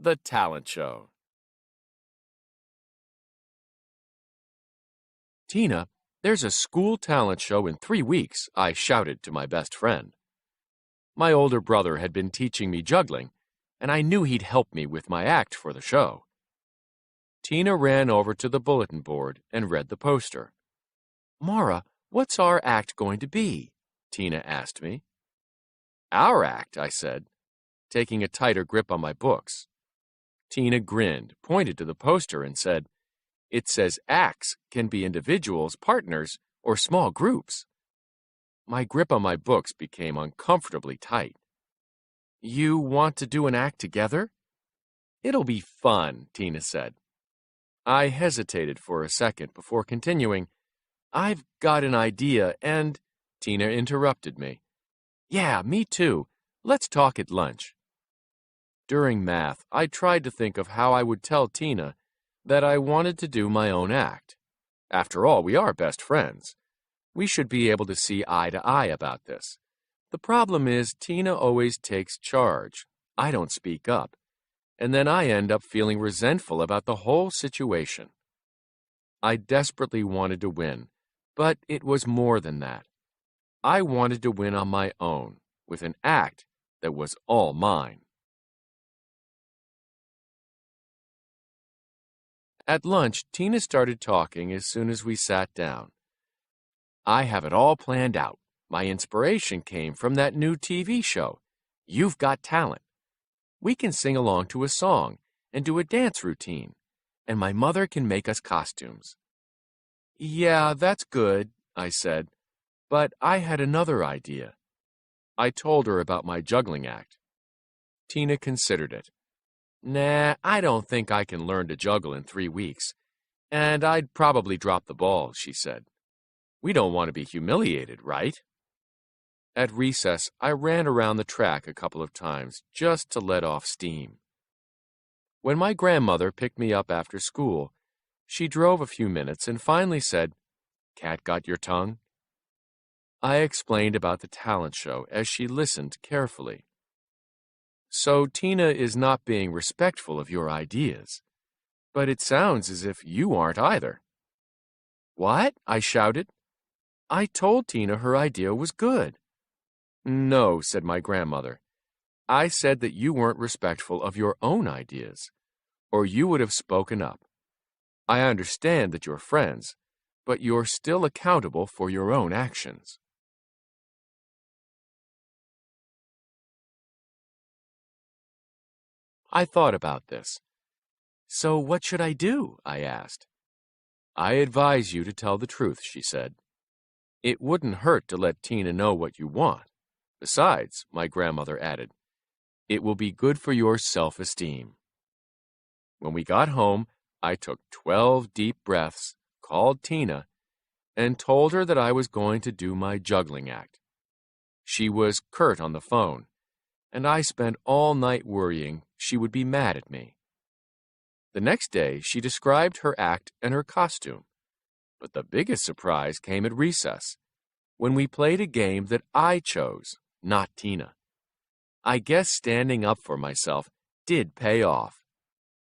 The Talent Show. Tina, there's a school talent show in 3 weeks, I shouted to my best friend. My older brother had been teaching me juggling, and I knew he'd help me with my act for the show. Tina ran over to the bulletin board and read the poster. Mara, what's our act going to be? Tina asked me. Our act, I said, taking a tighter grip on my books. Tina grinned, pointed to the poster, and said, It says acts can be individuals, partners, or small groups. My grip on my books became uncomfortably tight. You want to do an act together? It'll be fun, Tina said. I hesitated for a second before continuing. I've got an idea and... Tina interrupted me. Yeah, me too. Let's talk at lunch. During math, I tried to think of how I would tell Tina that I wanted to do my own act. After all, we are best friends. We should be able to see eye to eye about this. The problem is Tina always takes charge. I don't speak up. And then I end up feeling resentful about the whole situation. I desperately wanted to win, but it was more than that. I wanted to win on my own, with an act that was all mine. At lunch, Tina started talking as soon as we sat down. I have it all planned out. My inspiration came from that new TV show, You've Got Talent. We can sing along to a song and do a dance routine, and my mother can make us costumes. Yeah, that's good, I said, but I had another idea. I told her about my juggling act. Tina considered it. Nah, I don't think I can learn to juggle in 3 weeks, and I'd probably drop the ball, she said. We don't want to be humiliated, right? At recess, I ran around the track a couple of times just to let off steam. When my grandmother picked me up after school, she drove a few minutes and finally said, Cat got your tongue? I explained about the talent show as she listened carefully. So Tina is not being respectful of your ideas, but it sounds as if you aren't either. What? I shouted. I told Tina her idea was good. No, said my grandmother. I said that you weren't respectful of your own ideas, or you would have spoken up. I understand that you're friends, but you're still accountable for your own actions. I thought about this. So what should I do? I asked. I advise you to tell the truth, she said. It wouldn't hurt to let Tina know what you want. Besides, my grandmother added, it will be good for your self-esteem. When we got home, I took 12 deep breaths, called Tina, and told her that I was going to do my juggling act. She was curt on the phone, and I spent all night worrying she would be mad at me. The next day, she described her act and her costume. But the biggest surprise came at recess, when we played a game that I chose, not Tina. I guess standing up for myself did pay off.